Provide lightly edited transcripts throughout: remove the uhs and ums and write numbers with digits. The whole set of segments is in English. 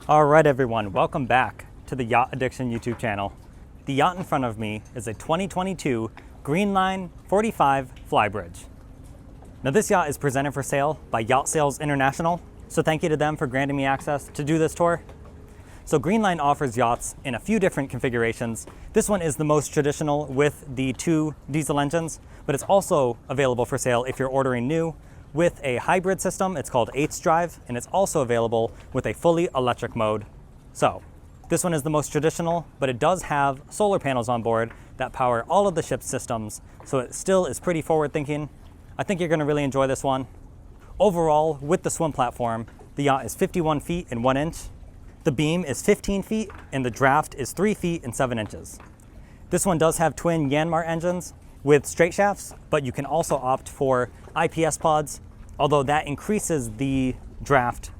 All right, everyone, welcome back to the Yacht Addiction YouTube channel. The yacht in front of me is a 2022 Greenline 45 Flybridge. Now this yacht is presented for sale by Yacht Sales International, so thank you to them for granting me access to do this tour. So Greenline offers yachts in a few different configurations. This one is the most traditional with the 2 diesel engines, but it's also available for sale if you're ordering new with a hybrid system. It's called 8 drive, and it's also available with a fully electric mode. So this one is the most traditional, but it does have solar panels on board that power all of the ship's systems, so it still is pretty forward thinking. I think you're going to really enjoy this one. Overall, with the swim platform, the yacht is 51 feet and 1 inch. The beam is 15 feet and the draft is 3 feet and 7 inches. This one does have twin Yanmar engines with straight shafts, but you can also opt for IPS pods, although that increases the draft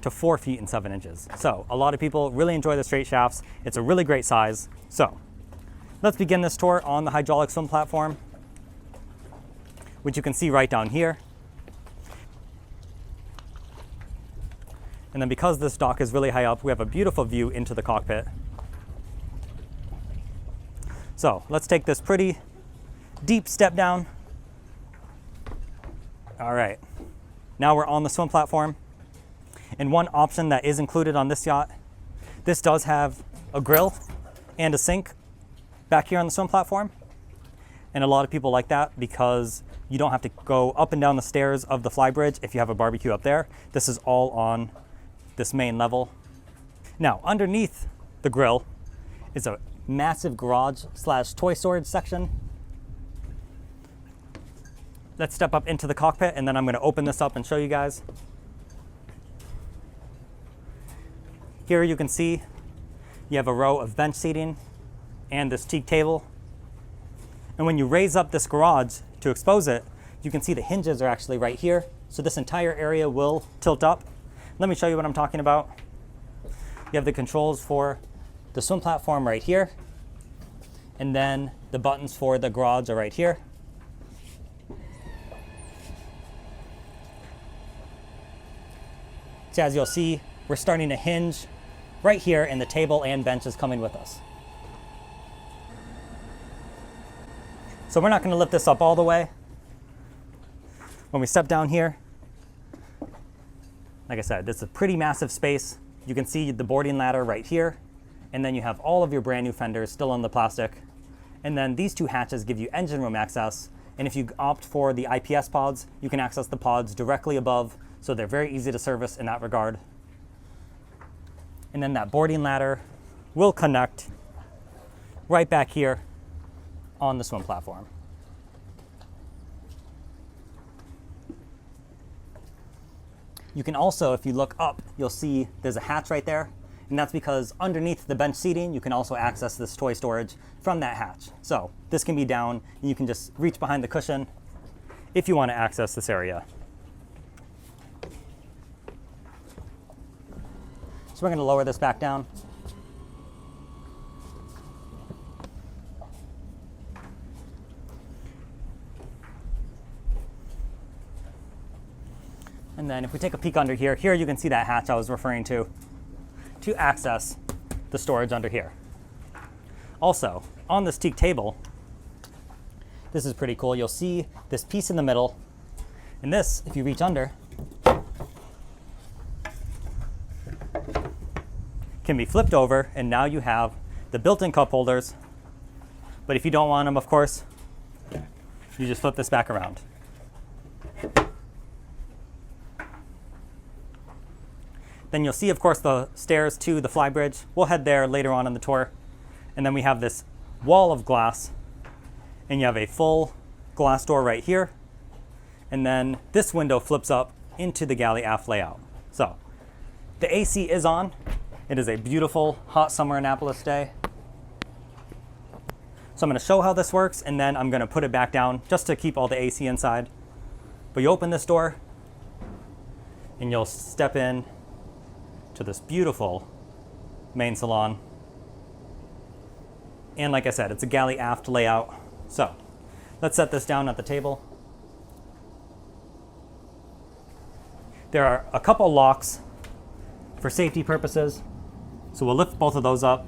to 4 feet and 7 inches. So a lot of people really enjoy the straight shafts. It's a really great size. So let's begin this tour on the hydraulic swim platform, which you can see right down here. And then because this dock is really high up, we have a beautiful view into the cockpit. So let's take this pretty deep step down. All right, now we're on the swim platform. And one option that is included on this yacht, this does have a grill and a sink back here on the swim platform. And a lot of people like that because you don't have to go up and down the stairs of the Flybridge if you have a barbecue up there. This is all on this main level. Now, underneath the grill is a massive garage / toy storage section. Let's step up into the cockpit and then I'm going to open this up and show you guys. Here you can see you have a row of bench seating and this teak table. And when you raise up this garage to expose it, you can see the hinges are actually right here. So this entire area will tilt up. Let me show you what I'm talking about. You have the controls for the swim platform right here. And then the buttons for the garage are right here. So as you'll see, we're starting to hinge right here, and the table and bench is coming with us. So we're not going to lift this up all the way. When we step down here, like I said, this is a pretty massive space. You can see the boarding ladder right here, and then you have all of your brand new fenders still on the plastic. And then these 2 hatches give you engine room access. And if you opt for the IPS pods, you can access the pods directly above, so they're very easy to service in that regard. And then that boarding ladder will connect right back here on the swim platform. You can also, if you look up, you'll see there's a hatch right there. And that's because underneath the bench seating, you can also access this toy storage from that hatch. So this can be down and you can just reach behind the cushion if you want to access this area. So we're going to lower this back down. And then if we take a peek under here, you can see that hatch I was referring to access the storage under here. Also, on this teak table, this is pretty cool. You'll see this piece in the middle. And this, if you reach under, can be flipped over, and now you have the built-in cup holders. But if you don't want them, of course, you just flip this back around. Then you'll see, of course, the stairs to the Flybridge. We'll head there later on in the tour. And then we have this wall of glass, and you have a full glass door right here. And then this window flips up into the galley aft layout. So the AC is on. It is a beautiful hot summer Annapolis day. So I'm going to show how this works, and then I'm going to put it back down just to keep all the AC inside. But you open this door, and you'll step in to this beautiful main salon. And like I said, it's a galley aft layout. So let's set this down at the table. There are a couple locks for safety purposes. So we'll lift both of those up.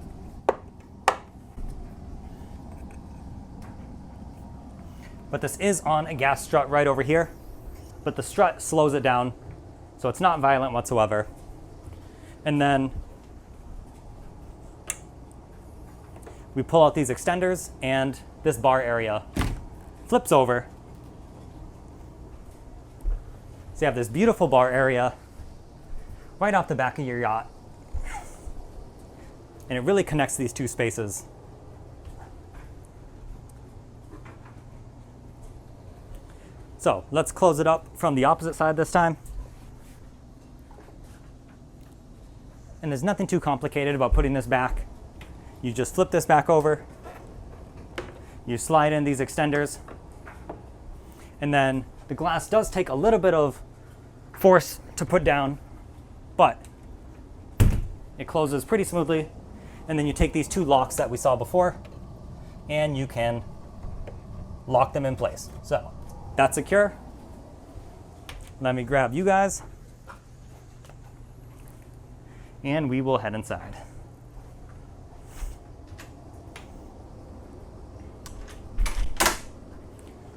But this is on a gas strut right over here, but the strut slows it down, so it's not violent whatsoever. And then we pull out these extenders, and this bar area flips over. So you have this beautiful bar area right off the back of your yacht. And it really connects these two spaces. So let's close it up from the opposite side this time. And there's nothing too complicated about putting this back. You just flip this back over. You slide in these extenders. And then the glass does take a little bit of force to put down, but it closes pretty smoothly. And then you take these two locks that we saw before, and you can lock them in place. So that's secure. Let me grab you guys, and we will head inside.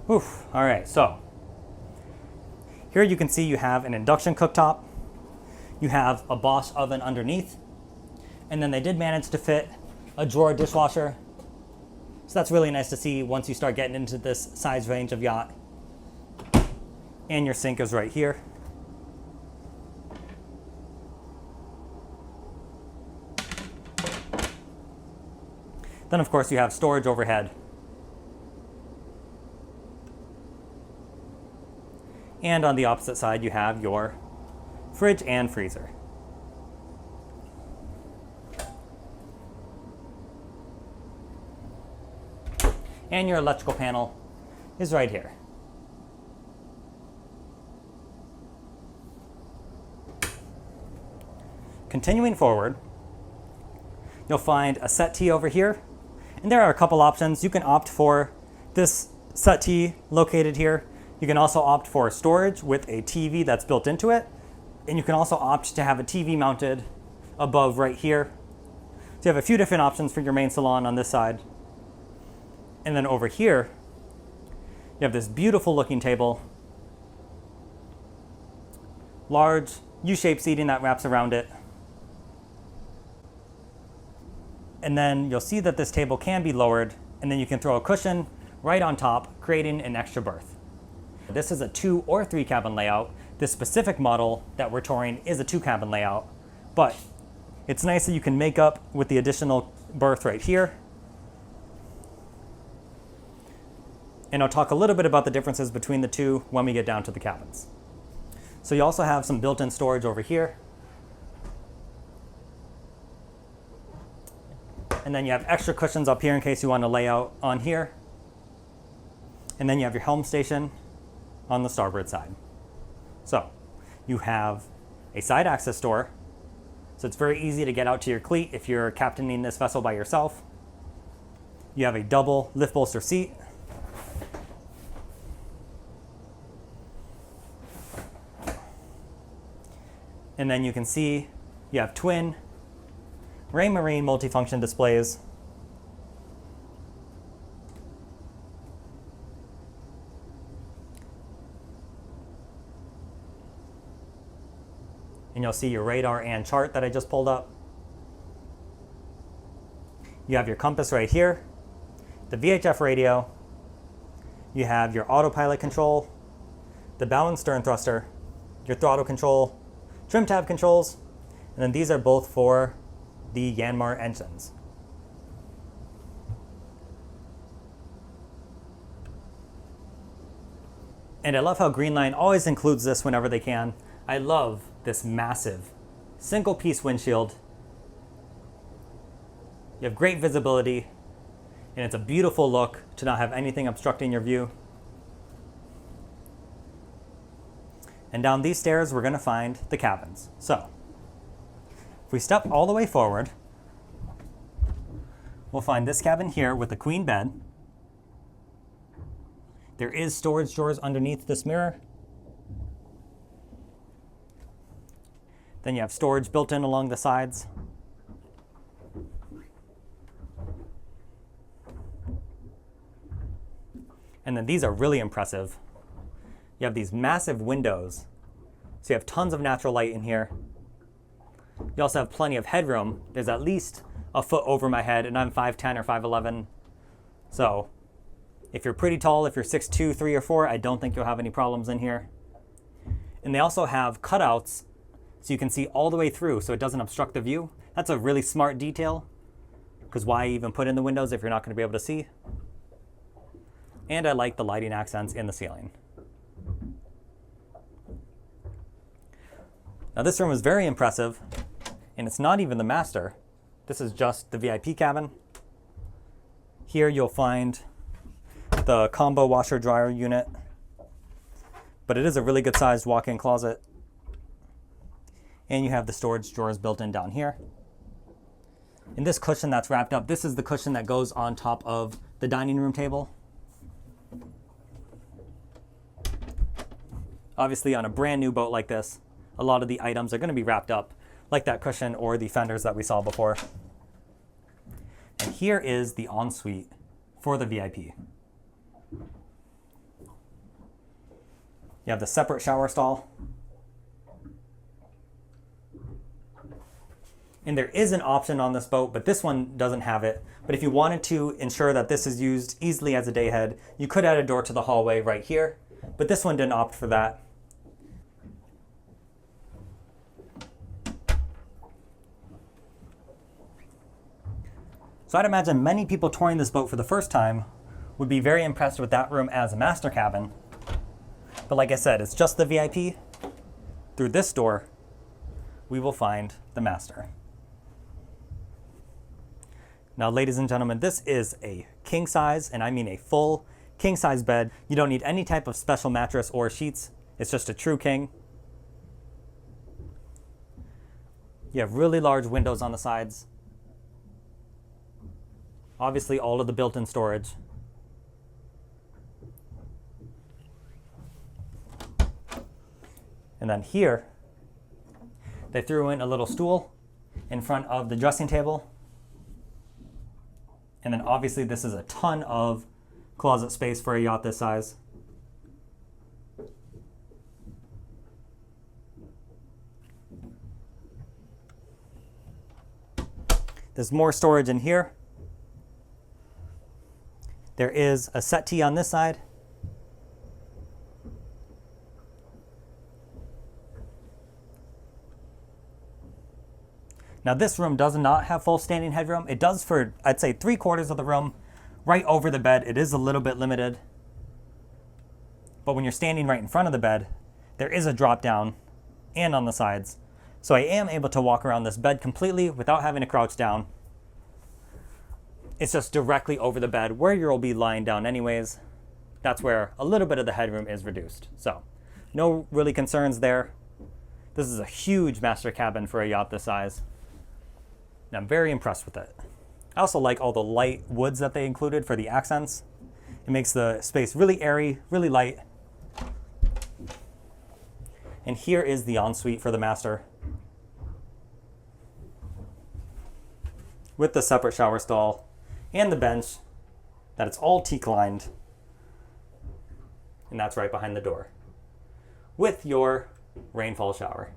Oof. All right, so here you can see you have an induction cooktop. You have a Bosch oven underneath, and then they did manage to fit a drawer dishwasher. So that's really nice to see once you start getting into this size range of yacht. And your sink is right here. Then of course you have storage overhead. And on the opposite side you have your fridge and freezer. And your electrical panel is right here. Continuing forward, you'll find a settee over here, and there are a couple options. You can opt for this settee located here. You can also opt for storage with a TV that's built into it, and you can also opt to have a TV mounted above right here. So you have a few different options for your main salon on this side. And then over here, you have this beautiful looking table, large U-shaped seating that wraps around it. And then you'll see that this table can be lowered, and then you can throw a cushion right on top, creating an extra berth. This is a 2 or 3 cabin layout. This specific model that we're touring is a 2 cabin layout, but it's nice that you can make up with the additional berth right here. And I'll talk a little bit about the differences between the two when we get down to the cabins. So you also have some built-in storage over here. And then you have extra cushions up here in case you want to lay out on here. And then you have your helm station on the starboard side. So you have a side access door. So it's very easy to get out to your cleat if you're captaining this vessel by yourself. You have a double lift bolster seat. And then you can see you have twin Raymarine multifunction displays. And you'll see your radar and chart that I just pulled up. You have your compass right here, the VHF radio. You have your autopilot control, the bow and stern thruster, your throttle control, trim tab controls, and then these are both for the Yanmar engines. And I love how Greenline always includes this whenever they can. I love this massive single piece windshield. You have great visibility, and it's a beautiful look to not have anything obstructing your view. And down these stairs, we're going to find the cabins. So if we step all the way forward, we'll find this cabin here with a queen bed. There is storage drawers underneath this mirror. Then you have storage built in along the sides. And then these are really impressive. You have these massive windows, so you have tons of natural light in here. You also have plenty of headroom. There's at least a foot over my head, and I'm 5'10 or 5'11. So if you're pretty tall, if you're 6'2", 3 or 4, I don't think you'll have any problems in here. And they also have cutouts so you can see all the way through so it doesn't obstruct the view. That's a really smart detail, because why even put in the windows if you're not going to be able to see? And I like the lighting accents in the ceiling. Now this room is very impressive, and it's not even the master. This is just the VIP cabin. Here you'll find the combo washer dryer unit, but it is a really good sized walk-in closet. And you have the storage drawers built in down here. And this cushion that's wrapped up, this is the cushion that goes on top of the dining room table. Obviously on a brand new boat like this, a lot of the items are going to be wrapped up like that cushion or the fenders that we saw before. And here is the ensuite for the VIP. You have the separate shower stall. And there is an option on this boat, but this one doesn't have it. But if you wanted to ensure that this is used easily as a dayhead, you could add a door to the hallway right here, but this one didn't opt for that. So I'd imagine many people touring this boat for the first time would be very impressed with that room as a master cabin. But like I said, it's just the VIP. Through this door, we will find the master. Now, ladies and gentlemen, this is a king size, and I mean a full king size bed. You don't need any type of special mattress or sheets. It's just a true king. You have really large windows on the sides. Obviously, all of the built-in storage. And then here, they threw in a little stool in front of the dressing table. And then obviously this is a ton of closet space for a yacht this size. There's more storage in here. There is a settee on this side. Now this room does not have full standing headroom. It does for, I'd say, 3/4 of the room. Right over the bed, it is a little bit limited. But when you're standing right in front of the bed, there is a drop down and on the sides. So I am able to walk around this bed completely without having to crouch down. It's just directly over the bed where you'll be lying down anyways. That's where a little bit of the headroom is reduced. So no really concerns there. This is a huge master cabin for a yacht this size. And I'm very impressed with it. I also like all the light woods that they included for the accents. It makes the space really airy, really light. And here is the ensuite for the master, with the separate shower stall and the bench that it's all teak lined. And that's right behind the door, with your rainfall shower.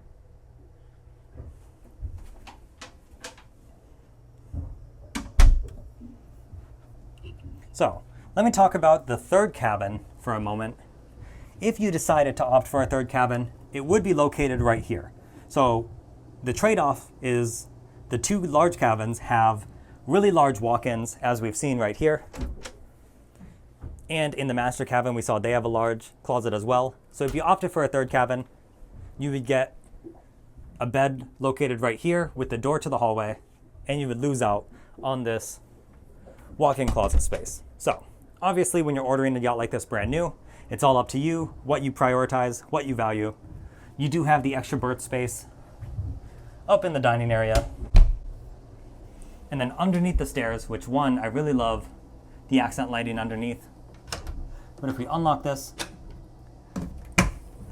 So let me talk about the third cabin for a moment. If you decided to opt for a third cabin, it would be located right here. So the trade-off is the two large cabins have really large walk-ins, as we've seen right here. And in the master cabin, we saw they have a large closet as well. So if you opted for a third cabin, you would get a bed located right here with the door to the hallway, and you would lose out on this walk-in closet space. So obviously when you're ordering a yacht like this brand new, it's all up to you, what you prioritize, what you value. You do have the extra berth space up in the dining area. And then underneath the stairs, which one, I really love the accent lighting underneath. But if we unlock this,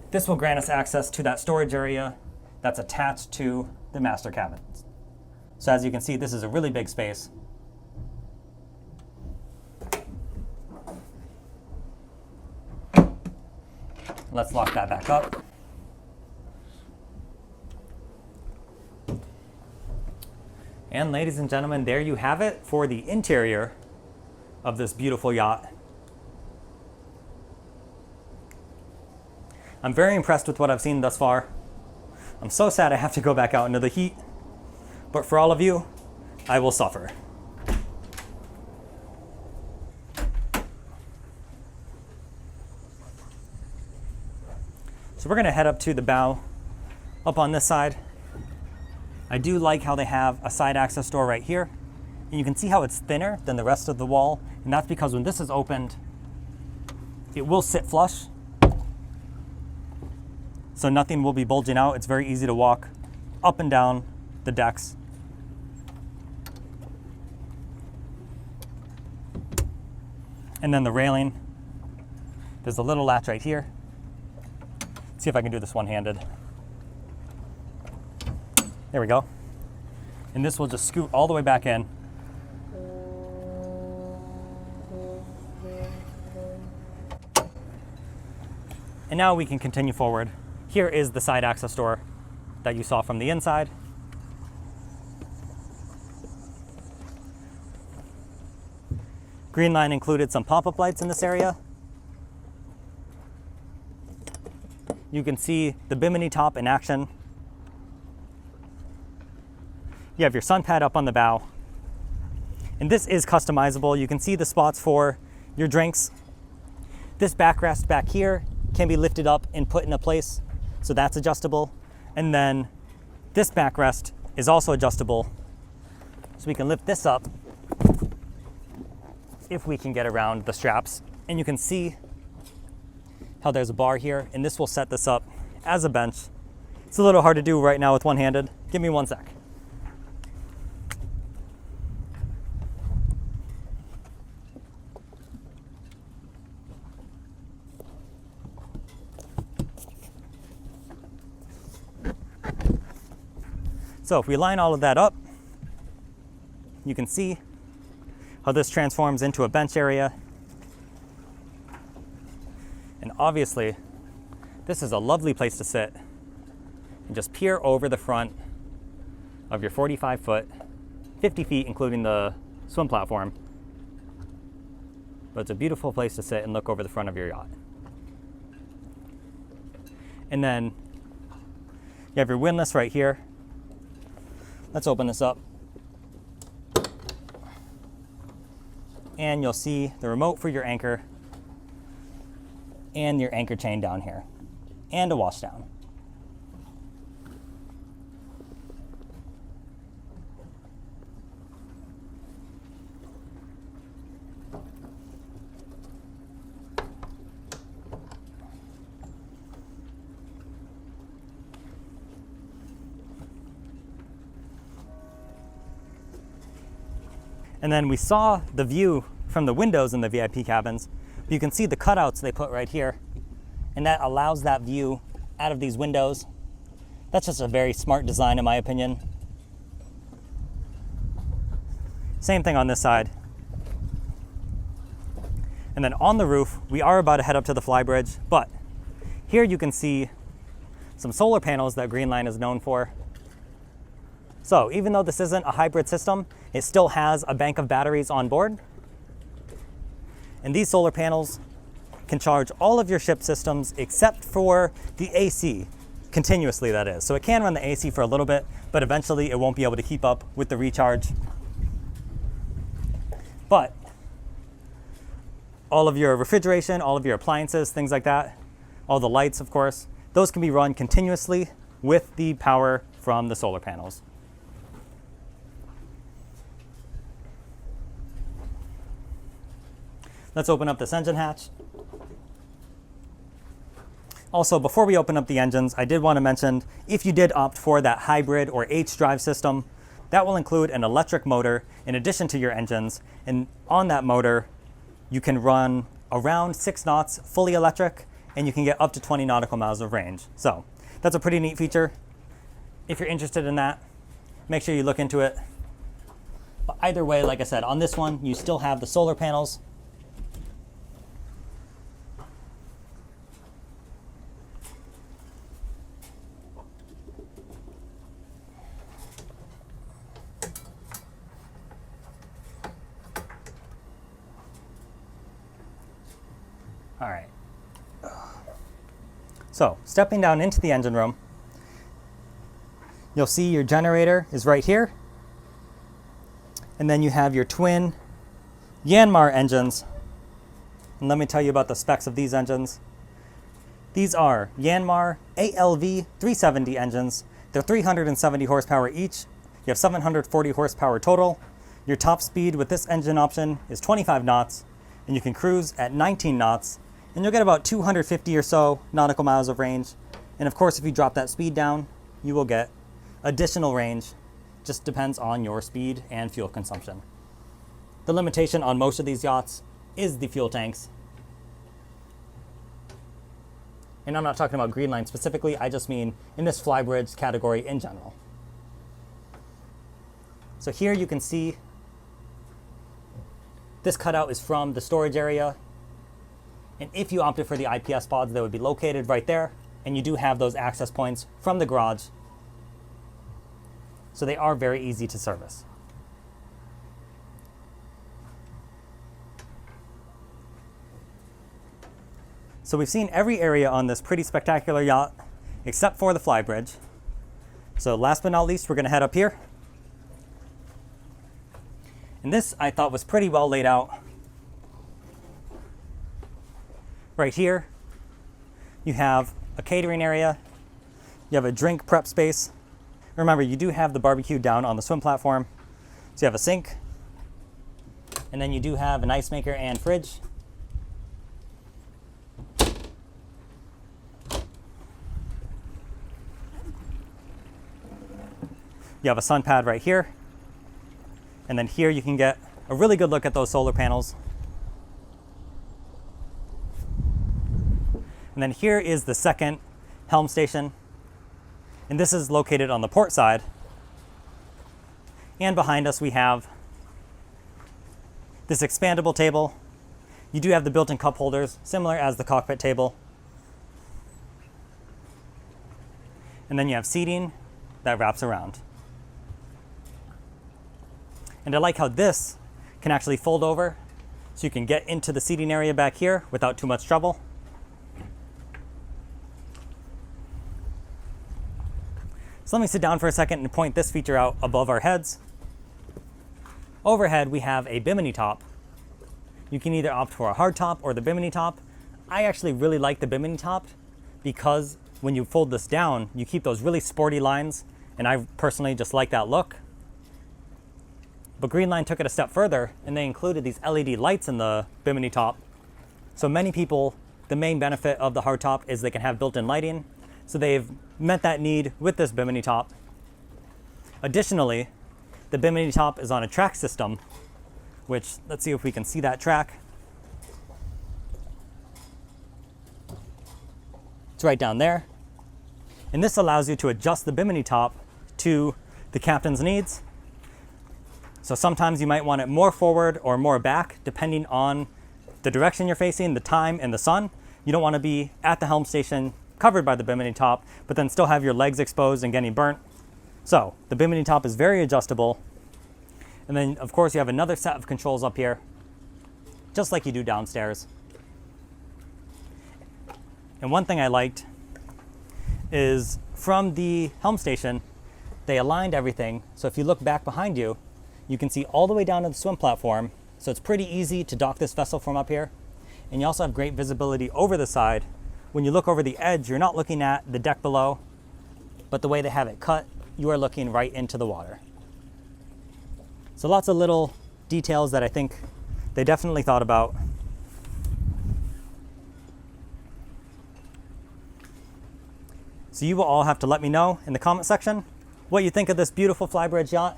this will grant us access to that storage area that's attached to the master cabin. So as you can see, this is a really big space. Let's lock that back up. And ladies and gentlemen, there you have it for the interior of this beautiful yacht. I'm very impressed with what I've seen thus far. I'm so sad I have to go back out into the heat, but for all of you, I will suffer. So we're gonna head up to the bow, up on this side. I do like how they have a side access door right here. And you can see how it's thinner than the rest of the wall. And that's because when this is opened, it will sit flush. So nothing will be bulging out. It's very easy to walk up and down the decks. And then the railing, there's a little latch right here. Let's see if I can do this one-handed. There we go. And this will just scoot all the way back in. And now we can continue forward. Here is the side access door that you saw from the inside. Greenline included some pop-up lights in this area. You can see the bimini top in action. You have your sun pad up on the bow. And this is customizable. You can see the spots for your drinks. This backrest back here can be lifted up and put into place, so that's adjustable. And then this backrest is also adjustable. So we can lift this up if we can get around the straps. And you can see how there's a bar here, and this will set this up as a bench. It's a little hard to do right now with one-handed. Give me one sec. So if we line all of that up, you can see how this transforms into a bench area. And obviously, this is a lovely place to sit and just peer over the front of your 45-foot, 50 feet, including the swim platform. But it's a beautiful place to sit and look over the front of your yacht. And then you have your windlass right here. Let's open this up. And you'll see the remote for your anchor and your anchor chain down here, and a wash down. And then we saw the view from the windows in the VIP cabins. You can see the cutouts they put right here, and that allows that view out of these windows. That's just a very smart design in my opinion. Same thing on this side. And then on the roof, we are about to head up to the Flybridge, but here you can see some solar panels that Greenline is known for. So even though this isn't a hybrid system, it still has a bank of batteries on board. And these solar panels can charge all of your ship systems except for the AC, continuously that is. So it can run the AC for a little bit, but eventually it won't be able to keep up with the recharge. But all of your refrigeration, all of your appliances, things like that, all the lights, of course, those can be run continuously with the power from the solar panels. Let's open up this engine hatch. Also, before we open up the engines, I did want to mention, if you did opt for that hybrid or H-drive system, that will include an electric motor in addition to your engines. And on that motor, you can run around 6 knots fully electric, and you can get up to 20 nautical miles of range. So that's a pretty neat feature. If you're interested in that, make sure you look into it. But either way, like I said, on this one, you still have the solar panels. All right. So stepping down into the engine room, you'll see your generator is right here. And then you have your twin Yanmar engines. And let me tell you about the specs of these engines. These are Yanmar ALV 370 engines. They're 370 horsepower each. You have 740 horsepower total. Your top speed with this engine option is 25 knots, and you can cruise at 19 knots, and you'll get about 250 or so nautical miles of range. And of course, if you drop that speed down, you will get additional range. Just depends on your speed and fuel consumption. The limitation on most of these yachts is the fuel tanks. And I'm not talking about Greenline specifically, I just mean in this Flybridge category in general. So here you can see this cutout is from the storage area. And if you opted for the IPS pods, they would be located right there. And you do have those access points from the garage. So they are very easy to service. So we've seen every area on this pretty spectacular yacht, except for the Flybridge. So last but not least, we're gonna head up here. And this I thought was pretty well laid out. Right here, you have a catering area. You have a drink prep space. Remember, you do have the barbecue down on the swim platform. So you have a sink, and then you do have an ice maker and fridge. You have a sun pad right here. And then here you can get a really good look at those solar panels. And then here is the second helm station. And this is located on the port side. And behind us we have this expandable table. You do have the built-in cup holders, similar as the cockpit table. And then you have seating that wraps around. And I like how this can actually fold over, so you can get into the seating area back here without too much trouble. So let me sit down for a second and point this feature out above our heads. Overhead, we have a bimini top. You can either opt for a hard top or the bimini top. I actually really like the bimini top because when you fold this down, you keep those really sporty lines, and I personally just like that look. But Greenline took it a step further, and they included these LED lights in the bimini top. So many people, the main benefit of the hardtop is they can have built-in lighting. So they've met that need with this bimini top. Additionally, the bimini top is on a track system, which, let's see if we can see that track. It's right down there. And this allows you to adjust the bimini top to the captain's needs. So sometimes you might want it more forward or more back, depending on the direction you're facing, the time, and the sun. You don't want to be at the helm station covered by the bimini top, but then still have your legs exposed and getting burnt. So the bimini top is very adjustable. And then of course you have another set of controls up here, just like you do downstairs. And one thing I liked is from the helm station, they aligned everything. So if you look back behind you, you can see all the way down to the swim platform. So it's pretty easy to dock this vessel from up here. And you also have great visibility over the side. When you look over the edge, you're not looking at the deck below, but the way they have it cut, you are looking right into the water. So lots of little details that I think they definitely thought about. So you will all have to let me know in the comment section what you think of this beautiful Flybridge yacht.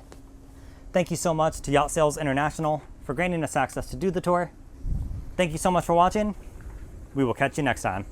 Thank you so much to Yacht Sales International for granting us access to do the tour. Thank you so much for watching. We will catch you next time.